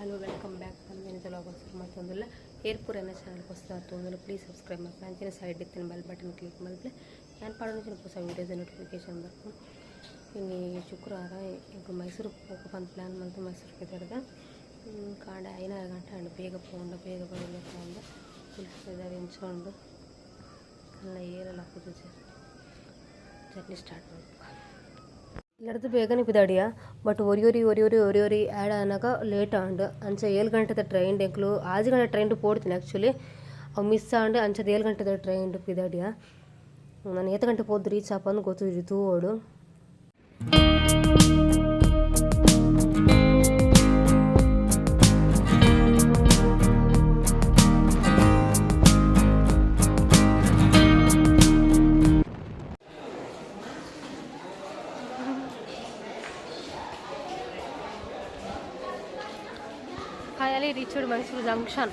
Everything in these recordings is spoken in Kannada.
హలో వెల్కమ్ బ్యాక్ నేను తెలుగు మತ್ತೊಂದಿಲ್ಲ ಏರ್ಪುರ ಎನ್ನ ಚಾನಲ್ ಹೊಸ ತೊಂದರೆ ಪ್ಲೀಸ್ ಸಬ್ಸ್ಕ್ರೈಬ್ ಮಾಡಿ ಅಂಚಿನ ಸೈಡ್ ಇತ್ತಿನ ಬೆಲ್ ಬಟನ್ ಕ್ಲಿಕ್ ಮಾಡಿದ್ರೆ ನಾನು ಪಾಡೋಣ ಹೊಸ ವೀಡಿಯೋಸ್ ನೋಟಿಫಿಕೇಶನ್ ಬರ್ಕು ಇನ್ನು ಶುಕ್ರವಾರ ಈಗ ಮೈಸೂರು ಹೋಗಕ್ಕೆ ಒಂದು ಪ್ಲ್ಯಾನ್ ಮಾಡ್ತು ಮೈಸೂರಿಗೆ ತಿರ್ಗ ಕಾಂಡ 5 ಗಂಟೆ ಅಂಡು ಬೇಗ ಪೋಂಡ ಬೇಗ ಬರಬೇಕು ಅಂದು ಫುಲ್ ಎಂಚ್ಕೊಂಡು ಎಲ್ಲ ಏರೆಲ್ಲ ಕೂತು ಜರ್ನಿ ಸ್ಟಾರ್ಟ್ ಮಾಡಬೇಕು ಇಲ್ಲಡ್ದು ಬೇಗನೆ ಬಿದ್ದಾಡಿಯ ಬಟ್ ಒರಿ ಆ್ಯಡ್ ಅನ್ನೋಕ ಲೇಟ್ ಆಂಡು ಅಂಚ 7 ಗಂಟೆದ ಟ್ರೈನ್ ಎಂಕ್ಲು 6 ಗಂಟೆ ಟ್ರೈನ್ ಪೋಡ್ತೀನಿ ಆ್ಯಕ್ಚುಲಿ ಅವು ಮಿಸ್ ಆಂಡು ಅಂಚದ 7 ಗಂಟೆದ ಟ್ರೈನ್ ಬಿದ್ದಾಡಿಯ ನಾನು 7 ಗಂಟೆ ಪೋದು ರೀಚ್ ಆಪಂದು ಗೊತ್ತಿದ್ದು ತೂವೋಡು finally reached Mysore Junction.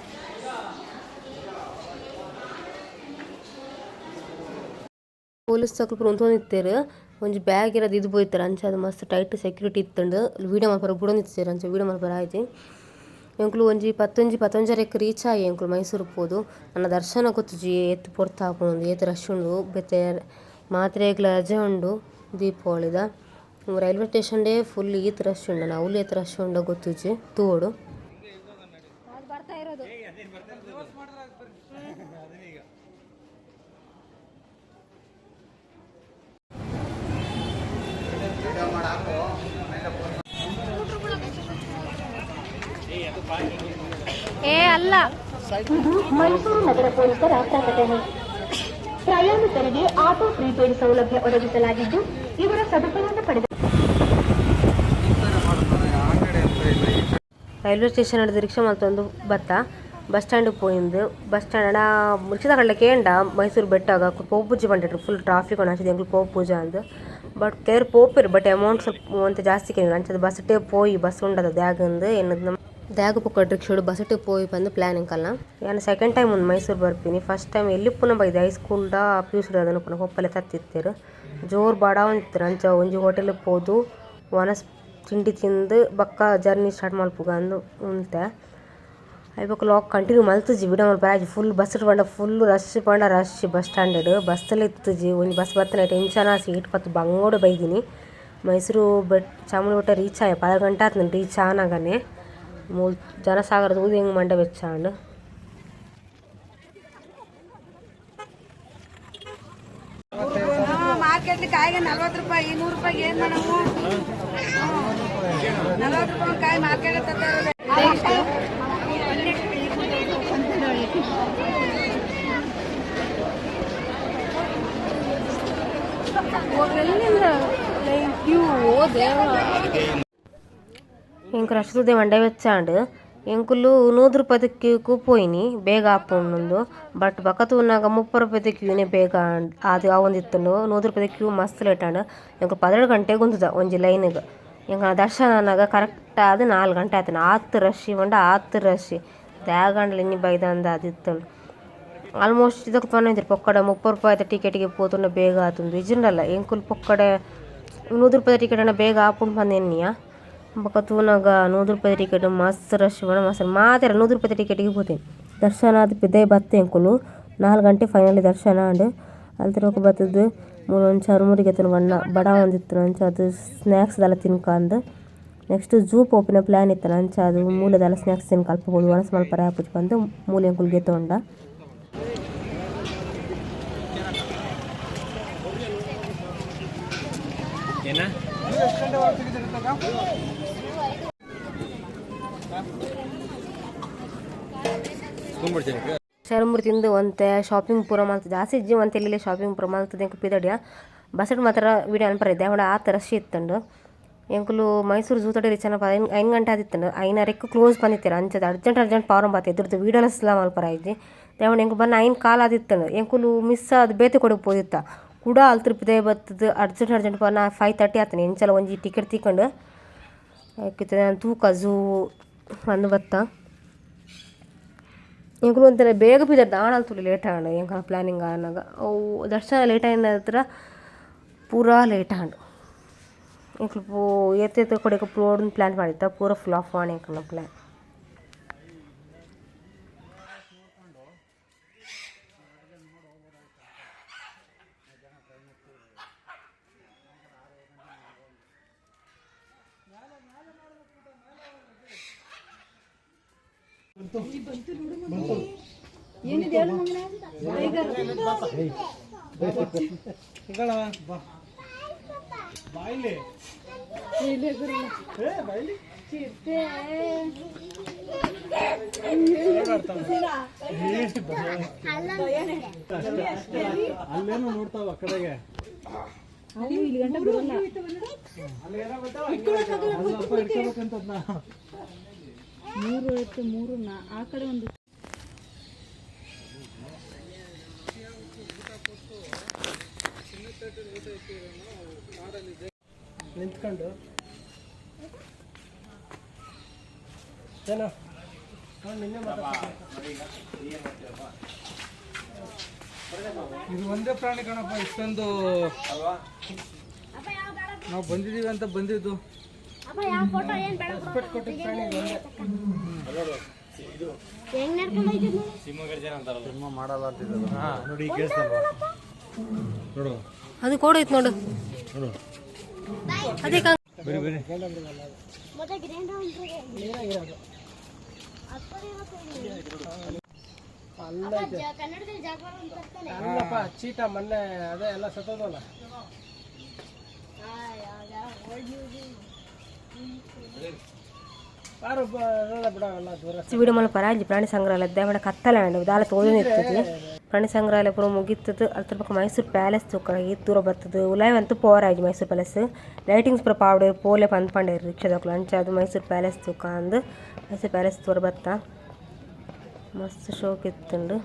Police ತಕ್ಲು ಪುಂತೊಂದಿತ್ತೆರ್ ಒಂಜಿ ಬ್ಯಾಗ್ ಇರೋದು ಇದು ಪೋಯ್ತಾರೆ ಅಂಚ ಅದು ಮಸ್ತ್ ಟೈಟ್ ಸೆಕ್ಯೂರಿಟಿ ಇತ್ತಂಡು ವೀಡಿಯೋ ಮಲ್ಪರ ಬುಡೊಂದಿತ್ತೆರ್ ಅಂಚ ವೀಡಿಯೋ ಮಲ್ಪರ ಆಯ್ತು ಎಂಕ್ಲು ಒಂಜಿ 11 ರೀಚ್ ಆಯಿ ಎಂಕ್ಲು ಮೈಸೂರು ಪೋದು ನನ್ನ ದರ್ಶನ ಗೊತ್ತುಜಿ ಎತ್ತು ಪೊರ್ತು ಹಾಕೊಂಡು ಏತು ರಶ್ ಉಂಡು ಬೆತ್ತೆ ಮಾತ್ರೆಗ್ಲ ರಜೆ ಉಂಡು ದೀಪಾವಳಿದ ರೈಲ್ವೆ ಸ್ಟೇಷನ್ ಡೇ ಫುಲ್ ಈತ್ ರಶ್ ಉಂಡು ನಾವು ಏತ್ ರಶ್ ಉಂಡು ಗೊತ್ತುಜಿ ತೂಡು ಬರ್ತಾ ಇರೋದು ಅಲ್ಲ ಮೈಸೂರು ನಗರ ಪೊಲೀಸರ ಪ್ರಕಟಣೆ ಪ್ರಯಾಣಿಕರಿಗೆ ಆಟೋ ಪ್ರೀಪೇಡ್ ಸೌಲಭ್ಯ ಒದಗಿಸಲಾಗಿದ್ದು ಇವರ ಸದುಪಯೋಗ ಪಡೆದ ರೈಲ್ವೆ ಸ್ಟೇಷನ್ ಹಿಡಿದು ರಿಕ್ಷಾ ಮಲ್ತೊಂದು ಬತ್ತ ಬಸ್ ಸ್ಟ್ಯಾಂಡಿಗೆ ಪೋಯಿಂದು ಬಸ್ ಸ್ಟ್ಯಾಂಡ್ ರಿಕ್ಷಾ ತಗೊಳ್ಳಕ್ಕೆ ಏಂಡ ಮೈಸೂರು ಬೆಟ್ಟಾಗ ಪೋಪೂಜೆ ಬಂದಿಟ್ರು ಫುಲ್ ಟ್ರಾಫಿಕ್ ಹಾಚಿದೆ ಎಂಗ್ಲು ಪೋಪೂಜೆ ಅಂದು ಬಟ್ ಕೇರ್ ಪೋಪಿರು ಬಟ್ ಅಮೌಂಟ್ ಸ್ವಲ್ಪ ಅಂತ ಜಾಸ್ತಿ ಕೇಳಿದ್ರು ಅಂಚದು ಬಸ್ಟೇ ಪೋಯಿ ಬಸ್ ಉಂಡದ ದ್ಯಾಗಂದು ಎನ್ನದು ದ್ಯಾಗ ಪೊಕ್ಕಟ್ಟು ರಿಕ್ಷೋಡು ಬಸ್ಟೇ ಪೋಯಿ ಬಂದು ಪ್ಲ್ಯಾನಿಂಗ್ ಕಲ್ಲ ನಾನು ಸೆಕೆಂಡ್ ಟೈಮ್ ಒಂದು ಮೈಸೂರು ಬರ್ತೀನಿ ಫಸ್ಟ್ ಟೈಮ್ ಎಲ್ಲಿ ಪುನಃ ಬೈದೆ ಹೈಸ್ಕೂಲ್ಡ ಪ್ಯೂಸ್ಡ್ ಅದನ್ನು ಪುನಃ ಕೊಪ್ಪಲೆ ತತ್ತಿತ್ತೇರು ಜೋರು ಬಾಡ ಒಂದಿತ್ತರು ಅಂಚ ಒಂಜಿ ಹೋಟೆಲಿಗೆ ಹೋದು ವನಸ್ ತಿಂಡಿ ತಿಂದು ಬಕ್ಕ ಜರ್ನಿ ಸ್ಟಾರ್ಟ್ ಮಲ್ಪುಗ ಅಂದು ಉಂಟೆ ಐಬಕ್ಕ ಲಾಕ್ ಕಂಟಿನ್ಯೂ ಮಲ್ತುಜಿ ವಿಡಿಯೋ ಮಲ್ಪರ ಆಯ್ತು ಫುಲ್ ಬಸ್ ಪಂಡ ಫುಲ್ ರಶ್ ಬಸ್ ಸ್ಟ್ಯಾಂಡರ್ಡ್ ಬಸ್ಸಲ್ಲಿ ಇತ್ತುಜಿ ಒಂದು ಬಸ್ ಬರ್ತಾನೆ ಟೆನ್ಷನ್ ಸೀಟ್ ಪತ್ತು ಬಂಗೋಡು ಬೈದಿನಿ ಮೈಸೂರು ಚಾಮುಂಡಿ ಬೆಟ್ಟ ರೀಚ್ ಆಯ 10 ಗಂಟೆ ಆಯ್ತು ನಾನು ರೀಚ್ ಆನಾಗನೆ ಜನಸಾಗರದ ಊದಿ ಹೆಂಗೆ ಮಂಡೆ ಬೆಚ್ಚಾಂಡು ಮಾರ್ಕೆಟ್ ಕಾಯಿಗೆ 40 ರೂಪಾಯಿ 100 ರೂಪಾಯಿಗೆ ಏನು ಮಾಡವು 40 ರೂಪಾಯಿ ಕಾಯಿ ಮಾರ್ಕೆಟ್ ఇంక రష్ మండే వచ్చాండు ఎంకులు 100 ರೂಪಾಯಿ ಕ್ಯೂಕು ಪೋಯಿನಿ ಬೇಗ ಆಪುಂಡು ಬಟ್ ಬಕತು ಉನ್ನಾಗ 30 ರೂಪಾಯಿ ಕ್ಯೂನೆ ಬೇಗ ಅದು ಅವೊಂದಿತ್ತು 100 ರೂಪಾಯಿ ಕ್ಯೂ ಮಸ್ತ್ ಲೇಟ್ ಆಂಡು ಎಂಕು 12 ಗಂಟೆಗೆ ಉಂತದ ಒಂಜಿ ಲೈನ್ಗೆ ಎಂಕ ದರ್ಶನ ಅನ್ನಾಗ ಕರೆಕ್ಟ್ ಆದ 4 ಗಂಟೆ ಆಯ್ತು ಆತ್ ರಶ್ ಇವಂಡ ಆತ್ ರಶ್ ದ್ಯಾಗಂಡ್ಲ ಇನ್ನಿ ಬೈದ ಅಂದ ಅದಿತ್ತು ಆಲ್ಮೋಸ್ಟ್ ಇದಕ್ಕೆ ಪನ್ನಿದ್ರು ಪೊಕ್ಕಡೆ 30 ರೂಪಾಯಿ ಟಿಕೆಟಿಗೆ ಪೋತುಂಡ ಬೇಗ ಆತುಂಡು ಇಜಿಂಡಲ್ಲ ಎಂಕುಲು ಪೊಕ್ಕಡೆ 100 ರೂಪಾಯಿ ಟಿಕೆಟ್ ಅನ್ನ ಬೇಗ ಆಪುಂಡು ಬಂದೆನ್ನಿಯ ಬೊಕ ತೂನಾಗ 100 ರೂಪಾಯಿ ಟಿಕೆಟ್ ಮಸ್ತ್ ರಶ್ ಬಣ ಮಸ್ತ್ ಮಾತ್ರ 100 ರೂಪಾಯಿ ಟಿಕೆಟಿಗೆ ಹೋತೇನೆ ದರ್ಶನ ಅದು ಪಿದ್ದೆ ಬತ್ತೆ ಎಂಕುಲು 4 ಗಂಟೆ ಫೈನಲಿ ದರ್ಶನ ಅಂಡು ಅಲ್ತಿರೋಕೆ ಬತ್ತದು ಒಂದು ಚರುಮುರಿಗೆ ಎತ್ತನ ಬಡ ಒಂದಿತ್ತು ಅಂಚ ಅದು ಸ್ನ್ಯಾಕ್ಸ್ದೆಲ್ಲ ತಿನ್ಕಂದು ನೆಕ್ಸ್ಟ್ ಝೂ ಪೋಪಿನ ಪ್ಲ್ಯಾನ್ ಇತ್ತು ಅಂಚ ಅದು ಮೂಲೆದೆಲ್ಲ ಸ್ನ್ಯಾಕ್ಸ್ ತಿನ್ಕ ಅಲ್ಪಬೋದು ಒಣಸ್ ಮಲ್ಪರ ಹಾಪುಜಿ ಬಂದು ಮೂಲೆ ಎಂಕುಲ್ಗೆ ತೊಂಡ ಚರಮುರಿ ತಿಂದು ಒಂತೆ ಶಾಪಿಂಗ್ ಪೂರ ಮಾಡ್ತದೆ ಜಾಸ್ತಿ ಇಜ್ಜಿ ಒಂತೆ ಇಲ್ಲಿ ಶಾಪಿಂಗ್ ಪೂರ ಮಾಡ್ತದೆ ಎಂಕು ಪಿದಡಿಯ ಬಸ್ಸಡ್ ಮಾತ್ರ ವಿಡಿಯೋ ಅನ್ಪರಿದ್ದೆ ಅವಳ ಆತ ರಶ್ ಇತ್ತಂಡು ಎಂಕುಲು ಮೈಸೂರು ಝೂ ತಡೆ ರೀಚ್ 5 ಗಂಟೆ ಆದಿತ್ತಂಡು 5:30 ಕ್ಲೋಸ್ ಬಂದಿತ್ತಾರೆ ಅಂಚದ ಅರ್ಜೆಂಟ್ ಪವರ್ ಬಾತ್ ಇದ್ರದ್ದು ವೀಡಿಯೋಲ ಸ್ಲಾ ಮಲ್ಪರ ಇಜ್ಜಿ ದೇವಣ್ಣ ಎಂಕು ಬನ್ನ 5 ಕಾಲ ಆದಿತ್ತಂಡು ಎಂಕುಲು ಮಿಸ್ ಅದು ಬೇತೆ ಕೊಡಕ್ಕೆ ಹೋದಿತ್ತ ಕೂಡ ಅಲ್ತಿರ್ಪಿದೆ ಬತ್ತದು ಅರ್ಜೆಂಟ್ ಪವನ 5:30 ಆತನೆ ಎಂಚಲ ಒಂಜಿ ಟಿಕೆಟ್ ತಿಕ್ಕೊಂಡು ಆಯ್ಕಿತ್ತು ನಾನು ತೂಕ ಝೂ ಒಂದು ಬತ್ತ ಎಂಕುಲು ಒಂಥರ ಬೇಗ ಬಿದ್ದ ಆಣಲ್ತು ಲೇಟ್ ಆಂಡು ಎಂಕ ಪ್ಲ್ಯಾನಿಂಗ್ ಆನಾಗ ಅವು ದರ್ಶನ ಲೇಟ್ ಆಯ್ನ ಹತ್ರ ಪೂರಾ ಲೇಟ್ ಆಂಡು ಎಂಕ್ಲು ಎತ್ತೆ ಕೊಡಕ್ಕೆ ಪ್ರೋಡ್ ಪ್ಲ್ಯಾನ್ ಮಾಡಿತ್ತ ಪೂರ ಫ್ಲಾಪ್ ಮಾಡಿ ಎಂಕಲ್ನ ಪ್ಲ್ಯಾನ್ ಅಲ್ಲೇನು ನೋಡ್ತಾವ ಆ ಕಡೆಗೆ ಆ ಕಡೆ ಒಂದು ನಿಂತ್ಕೊಂಡು ಏನೋ ನಿನ್ನೆ ಇದು ಒಂದೇ ಪ್ರಾಣಿ ಕಣಪ್ಪ ಇಷ್ಟೊಂದು ನಾವು ಬಂದಿದ್ದೀವಿ ಅಂತ ಬಂದಿದ್ದು ರೆಸ್ಪೆಕ್ಟ್ ಕೊಟ್ಟಿದ್ದ ಪ್ರಾಣಿ ಸಿನಿಮಾ ಮಾಡಲ್ಲ ಅಂತಿದ್ದಲ್ಲ ನೋಡಿ ಈಗ ಕೇಳಿಸ್ತಲ್ವಾ ನೋಡು ಅದು ಕೊಡೈತೆ ನೋಡು ನೋಡು ಅದೇ ಬರೀ ಬರೀ ಅಲ್ಲಪ್ಪ ಚೀಟ ಮೊನ್ನೆ ಅದೇ ಎಲ್ಲ ಸತ್ತೋದಲ್ಲ వీడియో మన పరాజి ప్రాణి సంగ్రహాలయ దేవడ కత్తలండి దాల ತೋದಿನಿರ್ತದೆ ಪ್ರಾಣಿ ಸಂಗ್ರಹಾಲಯ ಪೂರ ಮುಗಿತದೆ ಅದ್ರ ಪಕ್ಕ ಮೈಸೂರು ಪ್ಯಾಲೇಸ್ ತೂಕ ದೂರ ಬರ್ತದೆ ಉಲಾಯ್ ಅಂತೂ ಪೋರಾಜಿ ಮೈಸೂರು ಪ್ಯಾಲೇಸ್ ಲೈಟಿಂಗ್ಸ್ ಪೂರ ಪಾವಡೆ ಪೋಲೆ ಪಂದ್ಪಂಡೆ ರಿಕ್ಷಾದಕ್ಲು ಅಂಚದು ಮೈಸೂರು ಪ್ಯಾಲೇಸ್ ತೂಕ ಅಂದು ಮೈಸೂರು ಪ್ಯಾಲೇಸ್ ತೋರ ಬತ್ತ ಮಸ್ತ್ ಶೋಕ್ ಇತ್ತುಂಡು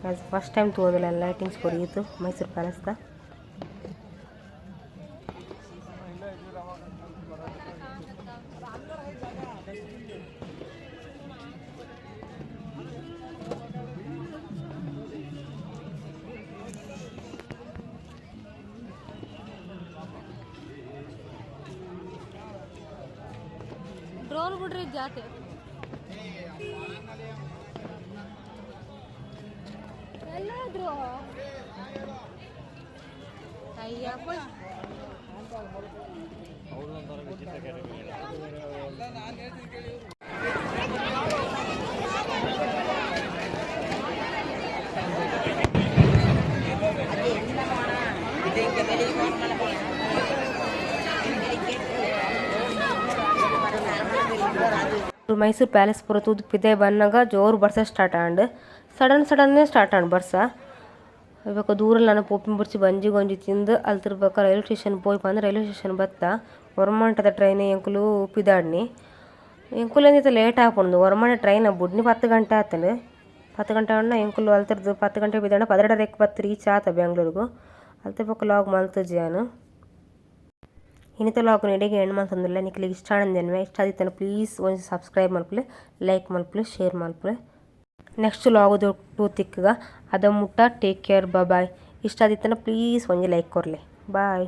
ಅದು ಫಸ್ಟ್ ಟೈಮ್ ತೋದಿಲ್ಲ ಲೈಟಿಂಗ್ಸ್ ಕೊಡಿಯಿತು ಮೈಸೂರು ಪ್ಯಾಲೇಸ್ದ ड्रोन बिड्री जाते ಎಲ್ಲಾದ್ರು ಅಯ್ಯಪ್ಪ ಮೈಸೂರು ಪ್ಯಾಲೇಸ್ ಪೂರ ತೂದು ಪಿದೆ ಬನ್ನಾಗ ಜೋರು ಬರ್ಸ ಸ್ಟಾರ್ಟ್ ಆಂಡ್ ಸಡನ್ನೇ ಸ್ಟಾರ್ಟ್ ಆಂಡ್ ಬರ್ಸ ಇವಾಗ ದೂರಲ್ಲಿ ನಾನು ಪೋಪಿನ ಬುರ್ಚಿ ಬಂಜಿ ಗೊಂಜಿ ತಿಂದು ಅಲ್ಲಿ ತಿರ್ಬೇಕು ರೈಲ್ವೆ ಸ್ಟೇಷನ್ ಪೋಯ್ ಬಂದು ರೈಲ್ವೆ ಸ್ಟೇಷನ್ ಬತ್ತ ಹೊರಮಂಟದ ಟ್ರೈನ್ ಎಂಕುಲು ಪಿದಾಡ್ನಿ ಎಂಕುಲು ಏನಿತ್ತು ಲೇಟ್ ಹಾಕೊಂಡು ಹೊರಮಂಟ ಟ್ರೈನ್ ಬುಡ್ನಿ 10 ಗಂಟೆ ಆತಂಡು 10 ಗಂಟೆ ಅಣ್ಣ ಎಂಕುಲು ಅಲ್ತಿರ್ದು 10 ಗಂಟೆ ಬಿದ್ದಾಡ 12:30 ಬತ್ತು ರೀಚ್ ಆತ ಬೆಂಗ್ಳೂರಿಗೂ ಅಲ್ತಿರ್ಬೇಕು ಲಾಗ್ ಮಲ್ತಜಿ ನಾನು ಇನ್ನಿತ ಲಾಗ್ ನೆಡೆಗೆ ಹೆಣ್ಣು ಮಂತಂದಿಲ್ಲ ನಿಕ್ಲಿಗೆ ಇಷ್ಟ ಆನಂದೇನು ಇಷ್ಟ ಆದಿತ್ತಾನೆ ಪ್ಲೀಸ್ ಒಂದು ಸಬ್ಸ್ಕ್ರೈಬ್ ಮಲ್ಪಲೆ ಲೈಕ್ ಮಲ್ಪಲೆ ಶೇರ್ ಮಲ್ಪಲೆ ನೆಕ್ಸ್ಟ್ ಲಾಗೋದು ಟೂ ತಿಕ್ಕಗ ಅದ ಮುಟ್ಟ ಟೇಕ್ ಕೇರ್ ಬಾಯ್ ಇಷ್ಟ ಆದಿತ್ತಾನೆ ಪ್ಲೀಸ್ ಒಂದು ಲೈಕ್ ಕೊರಲೆ ಬಾಯ್